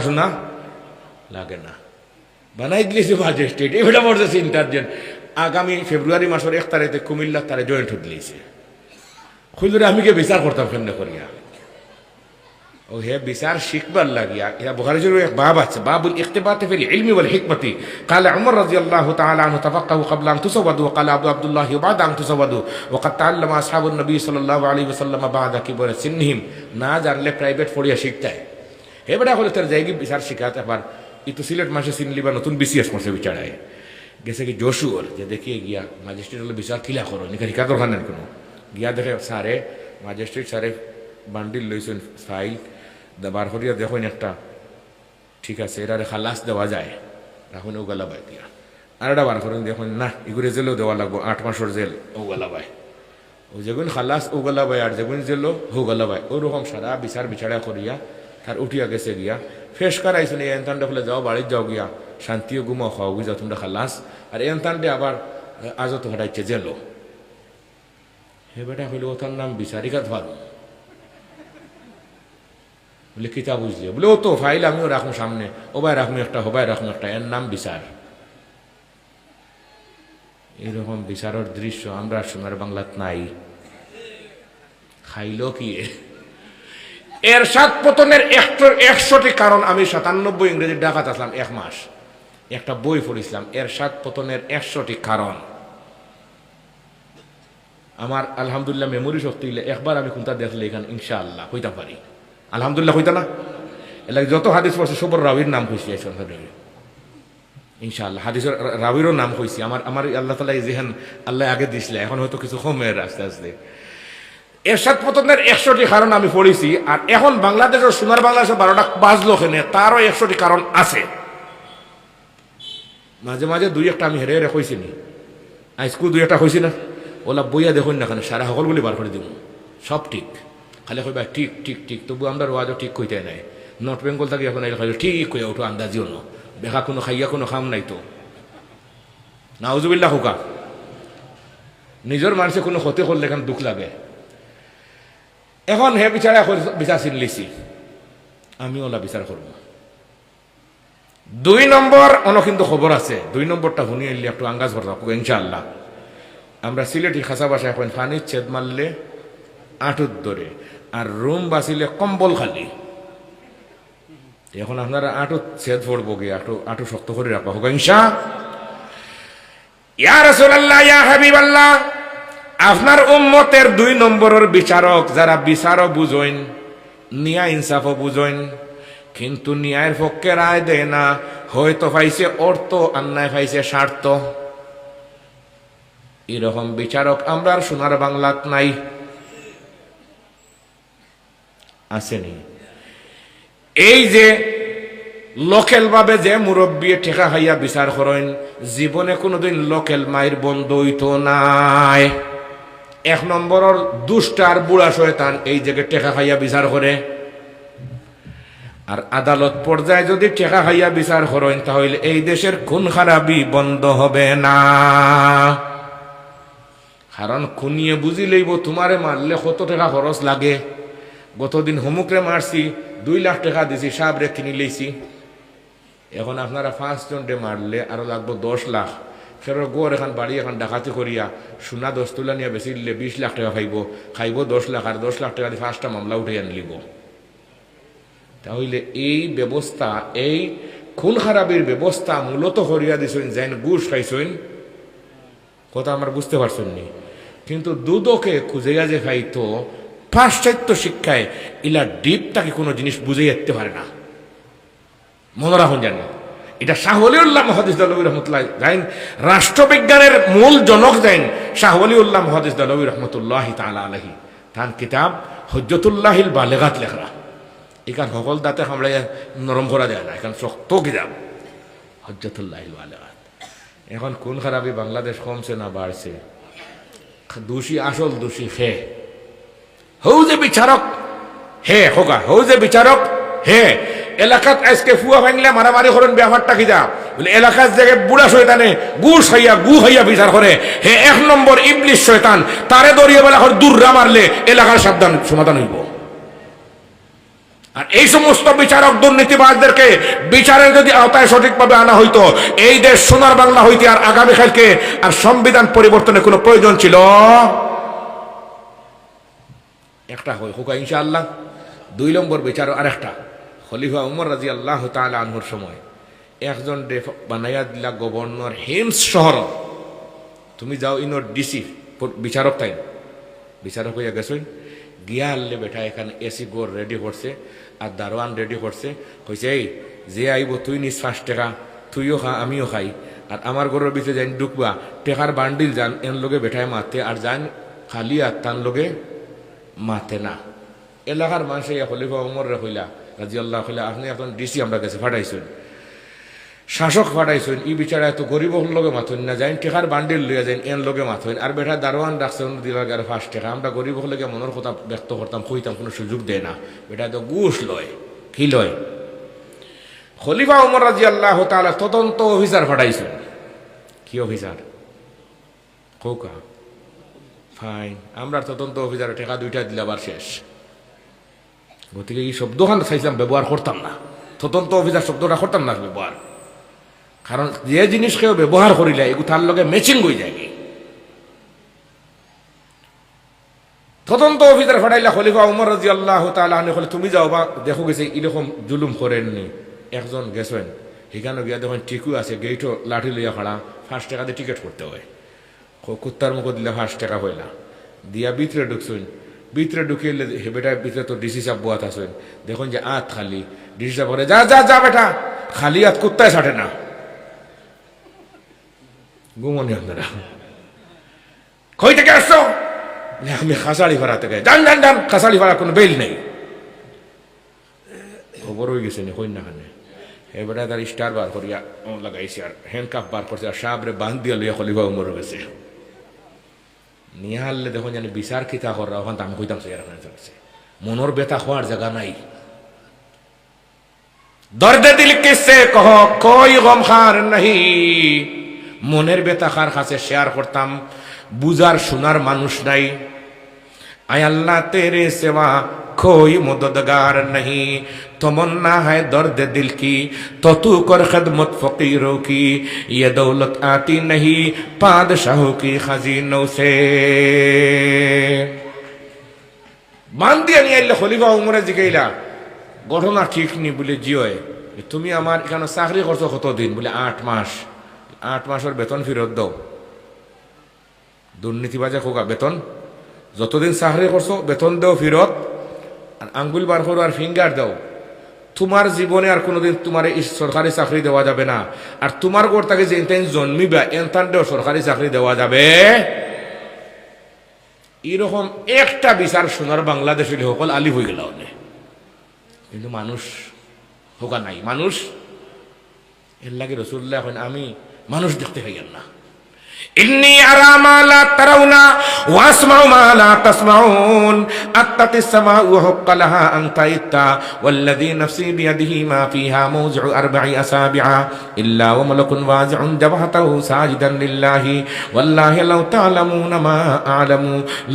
শোনা লাগে না বানাই দিয়েছে ম্যাজিস্ট্রেট এটা পড়তেছে ইন্টারজেন্ট আগামী ফেব্রুয়ারি মাসের 1 তারিখে কুমিল্লা তারে জয়েন্ট হতে দিয়েছে খুলরে আমি কে বিচার করতাম কেমনে করিয়া ও হে বিচার শিখবার লাগিয়া ইয়া বুখারী শরীফে এক বাব আছে বাবুল ইখতিবাত ফিল ইলমি ওয়াল হিকমতি قال عمر رضي الله تعالى عنه تفقهوا قبل ان تسودوا وقال عبد الله بعد ان تسودوا وقد تعلم اصحاب النبي صلى الله عليه وسلم بعد كبر سنهم না জানলে প্রাইভেট পড়িয়া শিখতে হে বড় হলে তার জায়গা বিচার শিখাতে আবার ইতো সিলেট মাসে সিনলিবা নতুন বিসিএস মাসে বিচারায় গেছে কি জশুর যে দেখিয়ে গিয়া ম্যাজিস্ট্রেট হলো বিচার কিলা করো নিকা শিখা দরকার নেই কোনো গিয়া দেখে স্যারে ম্যাজিস্ট্রেট স্যারে বান্ডিল লইছেন ফাইল বার করিয়া দেখুন একটা ঠিক আছে এটারে খালাস দেওয়া যায় রাখুন ও গলা বাই দিয়া আর এটা বার করুন দেখুন না এগুলো জেলেও দেওয়া লাগবো 8 মাসের জেল ও গলা বাই ও যেগুন খালাস ও গলা বাই আর যেগুন জেলো হো গলা বাই ওরকম সারা বিচার বিচারা করিয়া তার উঠিয়া গেছে গিয়া ফেস করাইছেন এই এনতানটা ফলে যাও বাড়ির যাও গিয়া শান্তিও ঘুমাও খাওয়া বুঝাও তোমরা খালাস আর এনতানটে আবার আজও তো হটাইছে জেলো হে বেটা হইল ও তার নাম বিচারিকা ধরো বলে কিতা বুঝলি বলে ও তো ফাইল আমিও রাখুন সামনে ও ভাই রাখুন একটা হবাই রাখুন একটা এর নাম বিচার এরকম বিচারের দৃশ্য আমরা সোনার বাংলাত নাই খাইল কি এরশাদ পতনের 100টি কারণ আমি 97 ইংরেজি ঢাকাত আসলাম 1 মাস একটা বই পড়িছিলাম এরশাদ পতনের 100টি কারণ আমার আলহামদুলিল্লাহ মেমোরি শক্তি হইলে একবার আমি কোনটা দেখলে এখানে ইনশাআল্লাহ হইতে পারি আলহামদুলিল্লাহ হইতা না এলাকা যত হাদিস পড়ছে সবর রাবির নাম কইছি ইনশাআল্লাহ হাদিসের রাবিরও নাম কইছি আমার আল্লাহ তাআলা যেহেন আল্লাহ আগে দিছিল এখন হয়তো কিছু কমে আস্তে আস্তে এরশাদ পতনের 100টি কারণ আমি পড়েছি আর এখন বাংলাদেশের সোনার বাংলাদেশের 12টা বাজলো ওখানে তারও 100টি কারণ আছে মাঝে মাঝে দুই একটা আমি হেরে হেরে কইছি নি আইস্কুল দুই একটা কইছি না ওলা বইয়া দেখুন না কেন সারা সকলগুলি বার করে দিব সব ঠিক খালি কইবা ঠিক ঠিক ঠিক তবু আমরা রোয়াজও ঠিক কইতে নাই নর্থ বেঙ্গল থাকি এখন ঠিক কইয়া ওঠো আন্দাজিও ন বেখা কোনো খাইয়া কোনো খাম নাই তো নাউজুবিল্লাহ হুকা নিজের মানুষে কোনো ক্ষতি করলে এখানে দুঃখ লাগে এখন হে বিচারা বিচার চিনলিছি আমি ওলা বিচার করব 2 নম্বর অন্য কিন্তু খবর আছে 2 নম্বরটা শুনি এলি একটু আঙ্গাজ ভরতা ইনশাআল্লাহ আমরা সিলেটি খাসা ভাষায় এখন ফানির ছেদ মারলে আঁটুর ধরে আর রুম বাঁচিলে কম্বল খালি এখন আপনারা আঁটুর ছেদ পড়বো গিয়ে আঁটু শক্ত করে রাখবো হোক ইনশা ইয়া রাসূলুল্লাহ ইয়া হাবিবাল্লাহ আপনার উম্মতের 2 নম্বরের বিচারক যারা বিচারও বুঝইন ন্যায় ইনসাফও বুঝইন কিন্তু ন্যায়ের পক্ষে রায় দেয় না হয়তো পাইছে অর্থ অন্যায় পাইছে স্বার্থ এরকম বিচারক আমরা সোনার বাংলাত নাই আসেনি এই যে লোকেল ভাবে যে মুরব্বী ঠেকা খাইয়া বিচার করেন জীবনে কোনোদিন লোকেল মায়ের বন্ধ হইতো নাই 1 নম্বরের দুষ্টার বুড়া শয়তান এই জায়গায় টেকা খাইয়া বিচার করে আর আদালত পর্যায়ে যদি টেকা খাইয়া বিচার করেন তাহলে এই দেশের খুন খারাপি বন্ধ হবে না কারণ খুনিয়ে বুঝি লইব তোমারে মারলে কত টাকা খরচ লাগে গতদিন হুমুকরে মারছি 2 লাখ টাকা দিছি সাবরে কিনি লইছি এখন আপনারা 5 জনরে মারলে আরো লাগবে 10 লাখ ফেরো গোর এখন বাড়ি এখন ডাকাতি করিয়া সোনা 10 তোলা নিয়ে বেশি দিলে 20 লাখ টাকা খাইব 10 লাখ আর 10 লাখ টাকা দিয়ে 5টা মামলা উঠে আনলিব তাহলে এই ব্যবস্থা এই খুন খারাপির ব্যবস্থা মূলত করিয়া দিছেন যেন ঘুষ খাইছেন কথা আমার বুঝতে পারছেন নি কিন্তু দুদকে খুঁজেয়া যে খাইতো পাশ্চাত্য শিক্ষায় ইলা ডিপ তাকে কোনো জিনিস বুঝে যেতে পারে না মনে রাখুন জানি এটা শাহ ওলিউল্লাহ মুহাদ্দিস দেহলভী রহমতুল্লাহ জানেন রাষ্ট্রবিজ্ঞানের মূল জনক জানেন শাহ ওলিউল্লাহ মুহাদ্দিস দেহলভী রহমতুল্লাহ তাআলা আলাইহি তার কিতাব হুজ্জাতুল্লাহিল বালিগাত লেখা এখান সকল দাঁতে কামড়াই নরম করা যায় না এখান শক্ত কিতাব হুজ্জাতুল্লাহিল বালিগাত এখন কোন খারাপি বাংলাদেশ কমছে না বাড়ছে দোষী আসল দোষী হে হৌ যে বিচারক হে হোকা হৌ যে বিচারক হে এলাকাত আজকে ফুয়া ভাঙলে মারামারি করেন ব্যাপারটা কি যা বলে এলাকার জায়গায় বুড়া শয়তানে গু হইয়া বিচার করে হে 1 নম্বর ইবলিশ শয়তান তারে দরিয়ে বেলা দূররা মারলে এলাকার সাবধান সমাধান হইব আর এই সমস্ত বিচারক দুর্নীতিবাজদেরকে বিচারের যদি আওতায় সঠিকভাবে আনা হইতো, এই দেশ সোনার বাংলা হইতে আর আগামীকালকে আর সংবিধান পরিবর্তনের কোনো প্রয়োজন ছিল একটা হোক ইনশাআল্লাহ। 2 নম্বর বিচার আরেকটা, খলিফা উমর রাদিয়াল্লাহু তাআলা আনহুর সময় একজন বানাইয়া দিলা গভর্নর হিমস শহর, তুমি যাও ইনোর ডিসি বিচারক তাই বিচারক হইয়া গেছই, গিয়া আনলে বেটা এখানে এসি গোর রেডি করছে আর দারোয়ান রেডি করছে, কইছে এই যে আইব তুই নিস 5 টাকা, তুইও খা আমিও খাই, আর আমার ঘরের ভিতরে যাই ঢুকবা টেকার বান্ডিল যান এর লোকে বেঠায় মারতে, আর যান খালি আর তার লোকে মাতে না। এলাকার মানুষ খলিফা উমর হইলা রাদিয়াল্লাহু কইলা আপনি এখন ডিসি আমরা কাছে ফাটাইছেন, শাসক ফাটাইছেন, ই বিচারা এত গরিব লোকে মাথইন না, যাইন টেকার বান্ডিল লইয়া যাইন এর লোকে মাথইন, আর বেটা দারোয়ান রাখছেন দিলার গারে 5 টাকা, আমরা গরিব হলে মনের কথা ব্যক্ত করতাম কইতাম, কোনো সুযোগ দেয় না, বেটা তো ঘুষ লয় কি লয়। খলিফা উমর রাদিয়াল্লাহু তাআলা তদন্ত অফিসার ফাটাইছেন। কি অফিসার? কৌকা ফাইন, আমরা তদন্ত অফিসার টাকা 2টা দিলাবার শেষ। গতিকে এই শব্দখান চাইছিলাম ব্যবহার করতাম না, তদন্ত অফিসার শব্দটা করতাম না ব্যবহার, কারণ যে জিনিস কেউ ব্যবহার করিলে এগুলো তার লগে ম্যাচিং হয়ে যায়। তদন্ত অফিসার ফাটাইলা খলিফা উমর রাদিয়াল্লাহু তাআলা আনহু কইলে তুমি যাও বা দেখো গেছে এরকম জুলুম করেননি, একজন গেছেন সেখানে গিয়া দেখেন টিকু আছে গেইটও লাঠি লইয়া খাড়া, 5 টাকা দিয়ে টিকিট করতে হয়, কুত্তার মুখ দিলে 5 টাকা হইলা দিয়া ভিতরে ঢুকছেন, ভিতরে ঢুকিয়ে বেটার ভিতরে তো ডিসি সাহেব বোয়াত আছেন, দেখুন যে আত খালি, ডিসি সাহেব বলে যা যা যা বেটা, খালি আত কুত্তায় ছাটে না। ঘুমনি আপনারা কই থেকে আসছো? আমি খাসাড়ি ভাড়া থেকে। যান যান যান, খাসাড়ি ভাড়া কোনো বেল নেই। খবর হয়ে গেছে নি কই না খানে এবারে তার স্টার বার করিয়া লাগাইছে আর হ্যান্ডকাপ বার করছে আর সাবরে বাঁধ দিয়া লইয়া খলিফা উমর গেছে নিয়ে হারলে দেখুন জানি বিচার খিতা করা, ওখান আমি কইতাম সে চলছে, মনোর ব্যথা হওয়ার জায়গা নাই। দর্দে দিল কিসে কহ কই গম খার নাহি, মনের ব্যথা কার কাছে শেয়ার করতাম, বুঝার শোনার মানুষ নাই। আয় আল্লাহ তেরে সেবা कोई मददगार नहीं, तमन्ना है दर्द दिल की तो तू कर खदमत फकीरों की, ये दौलत आती नहीं बादशाहों की खजीनों से। মান দিয়ে নিয়ে এলে খলিফা উমরে জিগাইলা ঘটনা ঠিক নি বলে জিওয়ে, তুমি আমার এখানে চাকরি করছো কতদিন? বলে 8 মাস। 8 মাসের বেতন ফেরত দাও। দুর্নীতিবাজে খোকা বেতন যতদিন চাকরি করছো বেতন দাও ফেরত, আর আঙ্গুল বার করো আর ফিঙ্গার দাও। তোমার জীবনে আর কোনোদিন তোমার এই সরকারি চাকরি দেওয়া যাবে না, আর তোমার ঘর থেকে যে এনতেন জন্মিবা এনতানটাও সরকারি চাকরি দেওয়া যাবে। এরকম একটা বিচার সোনার বাংলাদেশ সকল আলি হয়ে গেল, কিন্তু মানুষ হোকা নাই। মানুষ এর লাগে রসুল্লাহ এখন আমি মানুষ দেখতে পাইয়ান না। إني أرى ما لا ترون وأسمع ما لا تسمعون أتت السماء وحق لها أن تئتا والذي نفسي بيده ما فيها موضع 4 أصابع إلا وملك واضع جبهته ساجدا لله والله لو تعلمون ما أعلم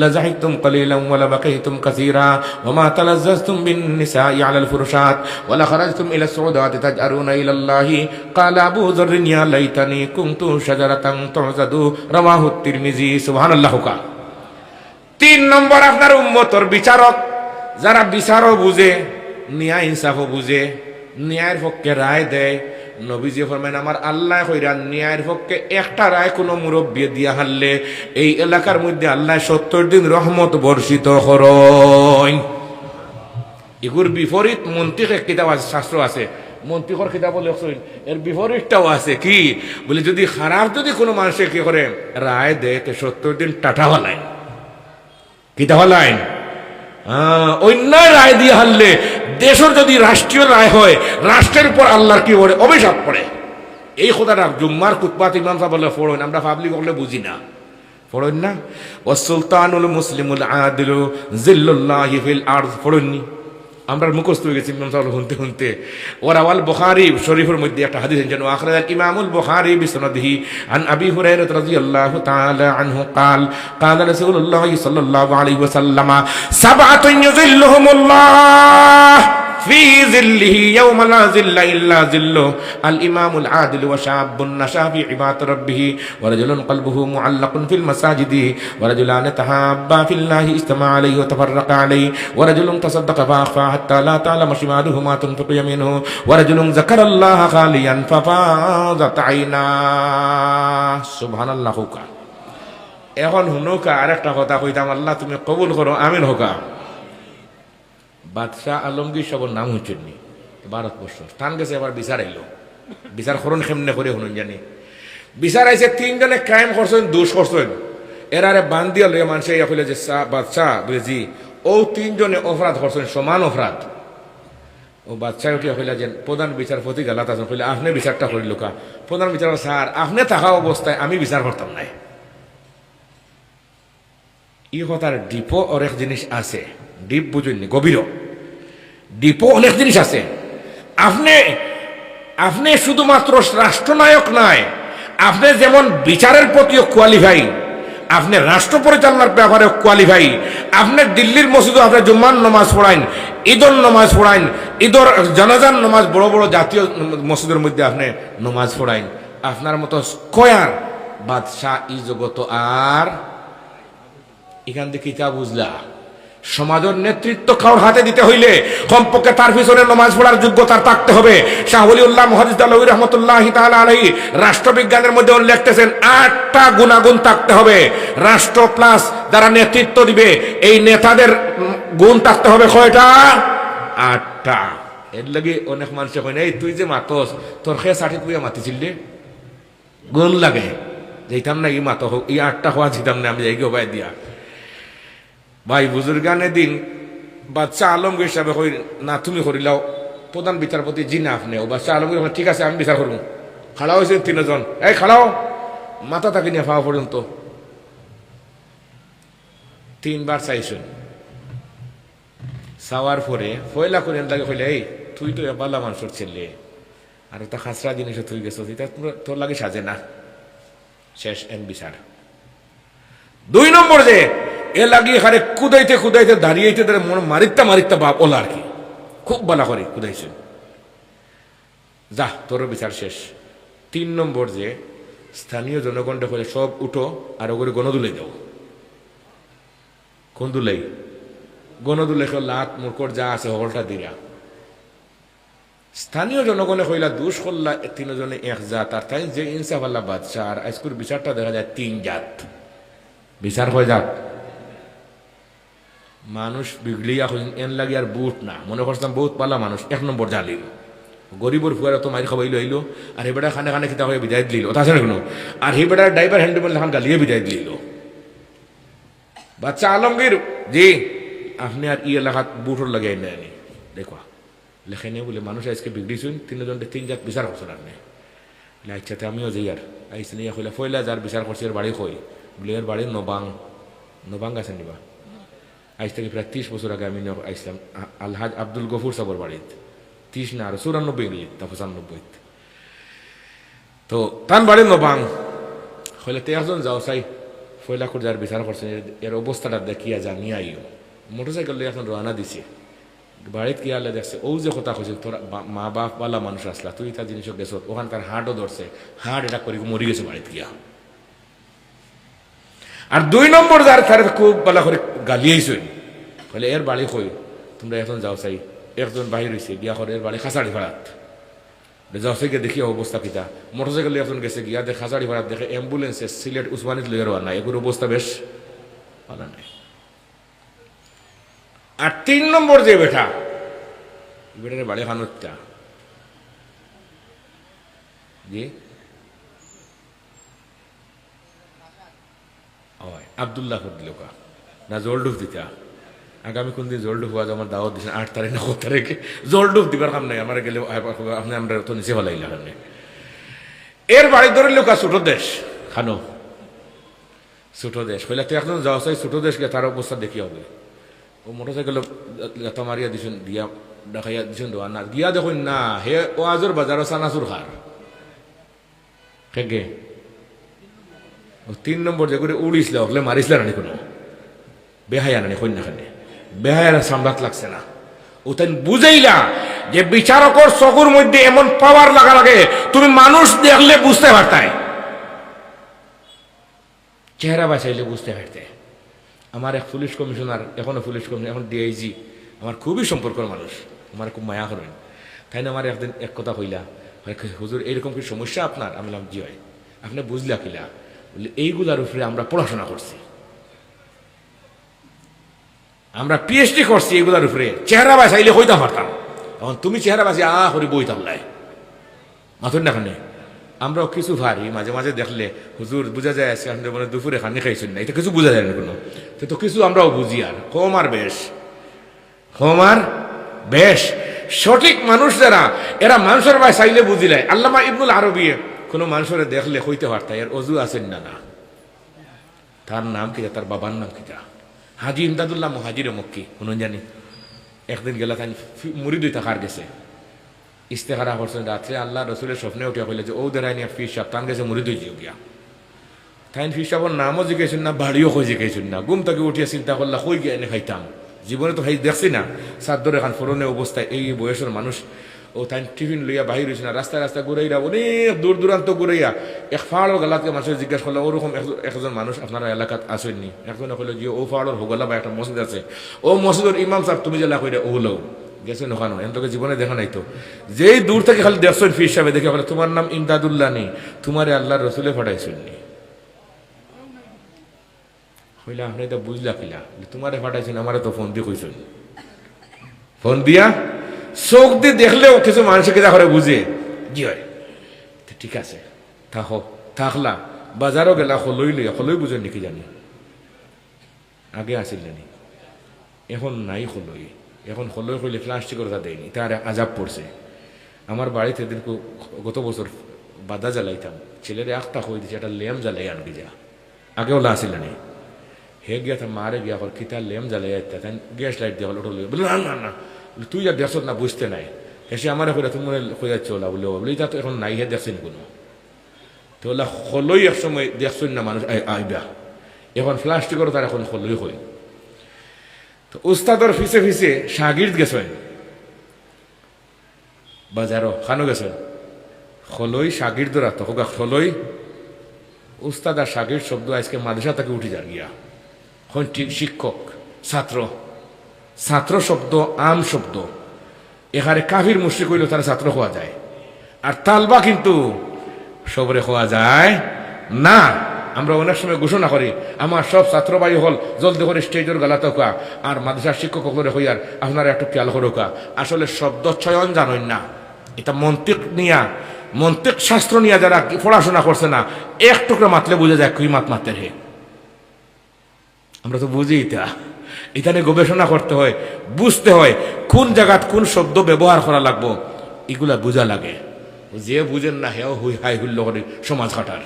لزحكتم قليلا ولبقيتم كثيرا وما تلذذتم بالنساء على الفرشات ولخرجتم إلى السعودات تجأرون إلى الله قال أبو ذر يا ليتني كنت شجرة تعزد রাওয়াহু তিরমিজি। সুবহানাল্লাহ। 3 নম্বর আপনার উম্মতর বিচারক, যারা বিচারও বুঝে, ন্যায় ইনসাফও বুঝে, ন্যায়ের পক্ষে রায় দেয়। নবীজি ফরমায়েন আমার আল্লাহ কইরা ন্যায়ের পক্ষে একটা রায় কোনো মুরব্বী দিয়া হারলে এই এলাকার মধ্যে আল্লাহ 70 দিন রহমত বর্ষিত করেন। এগুর বিপরীত মন্ত্রীর কিতাব আছে, শাস্ত্র আছে, মন্ত্রীকর কিতাব লেখছেন, এর বিপরীতটাও আছে। কি বলে, যদি খারাপ যদি কোনো মানুষে কি করে রায় দেয় তো 70 দিন টাটা হলাইন, কিতা হলাইন অন্যায় রায় দিয়ে হারলে দেশের যদি রাষ্ট্রীয় রায় হয়, রাষ্ট্রের উপর আল্লাহর কি পড়ে অভিশাপ পড়ে। এই কথাটা জুম্মার কুতবাত ইমাম সাহেব বলে পড়েন, আমরা পাবলিক করলে বুঝি না, পড়েন না। ওয়া সুলতানুল মুসলিমুল আদিলু জিল্লুল্লাহি ফিল আরদ পড়েননি? আমরা মুখস্থ হয়ে গেছি ইমাম সাহেব শুনতে শুনতে। ওয়ারাওয়াল বুখারী শরীফের মধ্যে একটা হাদিস যেন আখরাজাল ইমামুল বুখারী বিসনাদিহি আন আবি হুরায়রা রাদিয়াল্লাহু তাআলা আনহু قال قال رسول الله صلى الله عليه وسلم سبعة يظلهم الله ফি জিল্লিহি ইয়াওমা লা জিল্লা ইল্লা জিল্লুহ আল ইমামুল আদিল ওয়া শাবুন নাশা ফি ইবাদati রাব্বিহ ওয়া রাজুলুন কলবুহু মুআল্লাকুন ফিল মাসাজিদি ওয়া রাজুলান তাহাব্বা ফিল্লাহি ইজতামা আলাইহি ওয়া তাফাররাকা আলাইহি ওয়া রাজুলুন তাসাদদাকা ফাআখফা হাত্তা লা তা'লামা শিমালুহু মা তুনফিকু ইয়ামিনুহু ওয়া রাজুলুন যাকারাল্লাহা খালিয়ান ফাফাযাত আইনাহু সুবহানাল্লাহ। এখন হুনুকা আরেকটা কথা কইতাম, আল্লাহ তুমি কবুল করো, আমিন হোকা। বাদশাহ আলমগীর সবর নাম হচ্ছেন নি ভারতবর্ষ স্থান গেছে, এবার বিচার আইলো। বিচার করুন কেমনে করে শুনুন জানি। বিচার আইছে তিনজনে ক্রাইম করছেন, দোষ করছেন, এরারে বান্ধিয়া লইয়া মানুষ ইয়া কইলে যে বাদশাহ বলে জি ও তিনজনে অপরাধ করছেন, সমান অপরাধ। ও বাদশাহ উঠিয়া কইলা যে প্রধান বিচারপতি গালাত আছেন, কইলে আপনি বিচারটা করিল কা? প্রধান বিচারপতি স্যার আপনি থাকা অবস্থায় আমি বিচার করতাম নাই। ই কথার ডিপো অনেক জিনিস আছে, ডিপ বুঝুননি, গভীর ডিপো অনেক জিনিস আছে। আপনি আপনি শুধুমাত্র রাষ্ট্রনায়ক নয়, আপনি যেমন বিচারের প্রতিও কোয়ালিফাই, আপনি রাষ্ট্র পরিচালনার ব্যাপারে কোয়ালিফাই। আপনি দিল্লির মসজিদে আপনি জুম্মার নামাজ পড়াইন, ঈদর নামাজ পড়াইন, ঈদর জানাজার নামাজ, বড় বড় জাতীয় মসজিদের মধ্যে আপনি নামাজ পড়াইন। আপনার মতো স্কয়ার বাদশাহ ই জগত আর এখান থেকে কিতা বুঝলা? সমাজের নেতৃত্ব কারোর হাতে দিতে হইলে কমপক্ষে তার পিছনে নামাজ পড়ার যোগ্যতা থাকতে হবে। শাহ ওলিউল্লাহ মুহাদ্দিস আলাউহি রাহমাতুল্লাহি তাআলা আলাইহি রাষ্ট্রবিজ্ঞানের মধ্যে লিখতেছেন 8টা গুণাগুণ থাকতে হবে। রাষ্ট্র প্লাস যারা নেতৃত্ব দিবে এই নেতাদের গুণ থাকতে হবে কয়টা? 8টা। এর লাগি অনেক মানুষ কয় এই তুই যে মাতস তোর খেয়ে ষাটি তুই মাতিছিলি গুণ লাগে যেতাম না, ই মাত হোক এই 8টা হওয়া যেতাম না, আমি যাই গবাই দিয়া ভাই বুজুর্গানে দিন বাদশাহ আলমগীর সাহেব কই না তুমি করিলাও। প্রধান বিচারপতি জি না আপনি। ও বাদশাহ আলমগীর ঠিক আছে আমি বিচার করবো। খাড়া হয়েছেন তিনজন, এই খাড়াও, মাথা তাকে নিয়ে পাওয়া পর্যন্ত 3বার চাইছেন। চাওয়ার পরে ফয়লা করে লাগে কইলে এই তুই তো পাল্লা মানুষের ছেলে আর একটা খাসরা জিনিস তুই গেছ, তোর লাগে সাজে না। শেষ এন বিচার। 2 নম্বর যে এ লাগিয়ে খারে কুদাইতে কুদাইতে দাঁড়িয়েছে, মারিত্তা বাপ ওলা আর কি খুব বালা করে কুদাইছে, যা তোর বিচার শেষ। 3 নম্বর যে স্থানীয় জনগণটা করে সব উঠো আর ওগুলো গণদুলে যাও। কোন দুলাই? গণদুলে লাত মুরকর যা আছে হলটা দিরা। স্থানীয় জনগণে কইলা দোষ করলা 3 জনে 1 জাত, আর তাই যে ইনসাফ আল্লাহ বাদশাহ আর আজকুর বিচারটা দেখা যায় 3 জাত। বিচার হয়ে যাক মানুষ বিগলিয়া এন লাগি আর বুট না মনে করতাম বহুত পালা মানুষ 1 নম্বর জালিম গরিবর ফুয়ারা তো মারি খাবাইলো হইলো, আর হেবেটা খানে খানে খিতা হয়ে বিদায় দিল ওটা আছে না কোনো, আর হেবেটার ড্রাইভার হ্যান্ডেবল খান গালিয়ে বিদায় দিল। বাচ্চা আলমগীর জি আপনি আর ই এলাকাত বুটর লাগাই নেয়নি দেখো লেখে নিয়ে বলে মানুষ আজকে বিগড়িছুন 3 জনকে 3 জাত বিচার করছেন আপনি। আচ্ছাতে আমিও যাই আর আইসি নিয়ে কইলা ফয়লা যার বিচার করছে এর বাড়ি কই বলে এর বাড়ি নবাং আছেন নিবা। আজ থেকে প্রায় 30 বছর আগে আমি আইসলাম আলহাজ আব্দুল গফুর সাবর বাড়িতে, 30 না আর 94 গেলি তা 95 তো তান বাড়ি নবাং হইলে 13 জন যাও চাই ফয়লা করে যার বিচার করছেন এর অবস্থাটা দেখিয়া জানিয়ে আইও। মোটরসাইকেল এখন রওনা দিছে বাড়িতে কি আলে দেখছে ও যে কথা কইছে তোর মা বাপ বালা মানুষ আসলা তুই তার জিনিস গেছ ওখানকার হাটও ধরছে, হাট এটা করে মরি গেছে বাড়িতে গিয়া। আর 2 নম্বর যার তার খুব বালা করে গালিয়েছে বলে এর বাড়ি কই তোমরা এখন যাও চাই। একজন বাহির হয়েছে গিয়া করে এর বাড়ি খাসাড়ি ভাড়াত যাও সে গিয়ে দেখি অবস্থা কিতা। মোটরসাইকেল এখন গেছে গিয়া দেখে খাসাড়ি ভাড়াত দেখে অ্যাম্বুলেন্সে সিলেট উসমানিত লইয়া রওনা, এগুলোর অবস্থা বেশ ভালো নাই। আর 3 নম্বর যে বেটা বেটার বাড়ি খানুরটা জি আবদুল্লাহ দিলকা না জলডুফ দিতা আগামী কোন দিন জলডুফ হওয়া আমার দাওয়াত দিচ্ছেন 8 তারিখ না 9 তারিখে জলডুফ দিবার কাম নাই আমার গেলে আপনি আমরা তো নিচে ভালো লাগলাম। এর বাড়ি ধরে লোকা ছোট দেশ খানো ছোট দেশ হইলে তুই এখন যাও চাই ছোট দেশ গিয়ে তার অবস্থা দেখি হবে। ও মোটরসাইকেল লেতা মারিয়া দিছেন দিয়া দেখাইয়া দিছেন দোয়া না গিয়া দেখুন না হে ও আজর বাজার চানাচুর খার কে 3 নম্বর যে করে উড়িসলে হলে মারিসলে রানি কোনো বেহায়া নানি কন্যাখানে বেহায়ার সামলাত লাগছে না ও তাই বুঝাইলা যে বিচারকর চকুর মধ্যে এমন পাওয়ার লাগা লাগে তুমি মানুষ দেখলে বুঝতে পারতাই, চেহারা বাঁচাইলে বুঝতে পারতে। আমার এক পুলিশ কমিশনার, এখনো পুলিশ কমিশনার, এখন ডিআইজি, আমার খুবই সম্পর্কের মানুষ, আমার খুব মায়া করেন। তাই না আমার একদিন এক কথা কইলা, হুজুর এরকম কি সমস্যা আপনার? আমি বললাম জি হয়। আপনি বুঝলা কিলা? বললে এইগুলার উপরে আমরা পড়াশোনা করছি, আমরা পিএইচডি করছি এইগুলার উপরে, চেহারা বাঁচাইলে হইতে পারতাম। এখন তুমি চেহারা বাঁচিয়ে হরি বই তামলায় মাথুর না খানে। আমরাও কিছু ভারি মাঝে মাঝে দেখলে হুজুর বোঝা যায় আজকে আপনি মানে দুপুরে খানি খাইছেন না, এটা কিছু বোঝা যায় না কোনো, তো কিছু আমরাও বুঝি। আর কম আর বেশ, কম আর বেশ সঠিক মানুষ যারা, এরা মানুষের ভাই চাইলে বুঝিলে। আল্লামা ইবনুল আরবি কোনো মানুষের দেখলে হইতে পারতাম এর অজু আছেন না, না তার নাম কিটা, তার বাবার নাম কিটা, হাজি ইমদাদুল্লাহ মুহাজির মক্কি কোন জানি। একদিন গেলা তাই মুরিদ থাকার গেছে, ইস্তেহারা করছেন রাত্রে, আল্লাহ রসুলের স্বপ্নে উঠিয়া কইলে যে ও দেরাই নিয়ে ফির সাহেব তান গেছে মুরিদ হয়ে গিয়া। তাই ফির সাহেবর নামও জিজ্ঞেসেন না, বাড়িও কই জিজ্ঞেসেন না, ঘুম থেকে উঠিয়া চিন্তা করলা কই গিয়ে এনে খাইতাম, জীবনে তো খাই দেখছি না। সাদ্দর এখান ফোরনে অবস্থায় এই বয়সের মানুষ, ও তাই টিফিন লইয়া বাহির হয়েছে না, রাস্তায় রাস্তায় ঘুরাইয়া অনেক দূর দূরান্ত ঘুরাইয়া এক ফাড়র গালাতকে মানুষের জিজ্ঞাসা করলো ওরকম একজন মানুষ আপনারা এলাকাত আসেননি? একজনে কইল যে ও ফাড়র হোগলা বা একটা মসজিদ আছে, ও মসজিদের ইমাম সাহেব তুমি জেলা কইরা ও লও গেছেন ওখানে, এন তোকে জীবনে দেখা নাই তো। যেই দূর থেকে খালি দেখছেন ফির সাহেব দেখে বলে তোমার নাম ইমদাদুল্লাহ নেই, তোমার আল্লাহর রসুলে ফাটাইছেননি। হইলা আপনি তো বুঝলা কিলা, তোমারে ফাটাইছেন, আমারে তো ফোন দিয়ে কইছেন, ফোন দিয়া চোখ দিয়ে দেখলেও কিছু মানুষকে যা করে বুঝে জি হয়। ঠিক আছে থাকো, থাকলা বাজারও গেলা হলই লইয়া, হলই বুঝেন নাকি জানি, আগে আসিল জানি, এখন নাই হলই। এখন হলই হইলে প্লাস্টিকের তা দেয়নি, তার আজাব পড়ছে। আমার বাড়িতে দিন গত বছর বাদা জ্বালাইতাম, ছেলের একটা হয়ে দিচ্ছে, একটা ল্যাম্প জ্বালাই আনবি যা, আগেও লা আসিল জানি। হে গিয়া তা মারে গিয়া হল কিতা ল্যাম্প জ্বালাই তাই গ্যাস লাইট দিয়ে হল ওটা লইয়া, বলে না না না তুই যা দেখছ না বুঝতে নাই, এসে আমার হইয়া তুমি হইয়া চলা বলে বলে তা তো এখন নাই, হে দেখছেন কোনো তো ওলা হলই এক সময় দেখছেন না মানুষ আইবা, এখন প্লাস্টিকেরও তার এখন হলই হই। তো উস্তাদর ফিসে ফিসে শাগির্দ গেছেন, বাজারও খানো গেছেন, হলই শাগির্দরা তো হোক হলই উস্তাদ আর শাগির শব্দ আজকে মাদ্রাসা থেকে উঠে যান গিয়া। এখন ঠিক শিক্ষক ছাত্র, ছাত্র শব্দ আম শব্দ, এখানে কাফির মুশরিক হইলেও তারা ছাত্র হওয়া যায়, আর তালবা কিন্তু সবরে হওয়া যায় না। আমরা অনেক সময় ঘোষণা করি আমার সব ছাত্র ভাই হল জলদি করে স্টেজের গালাতে হোকা, আর মাদ্রাসার শিক্ষক করে হইয়ার আপনারা একটু খেয়াল করোকা। আসলে শব্দ চয়ন জানেন না, এটা মন্তিক নিয়া, মন্তিক শাস্ত্র নিয়ে যারা পড়াশোনা করছে না, এক টুকরা মাতলে বুঝে যায় কুই মাত মাতের হে। আমরা তো বুঝি এটা নিয়ে গবেষণা করতে হয়, বুঝতে হয় কোন জায়গাত কোন শব্দ ব্যবহার করা লাগবো, এগুলা বোঝা লাগে। যে বুঝেন না হেও হুই হাই হুল্লো করে সমাজ কাটার।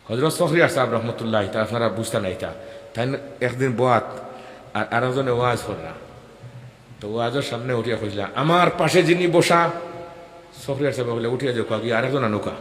হযরত শখরিয়ার সাহেব রহমতুল্লাহ, তা আপনারা বুঝতে নাই তা, তাই একদিন বাত আর আরেকজনে ওয়াজ করলা, তো ওয়াজের সামনে উঠিয়া খুঁজলা আমার পাশে যিনি বসা, শখরিয়ার সাহেব বলে উঠিয়া যাও গিয়ে আরেকজন নৌকা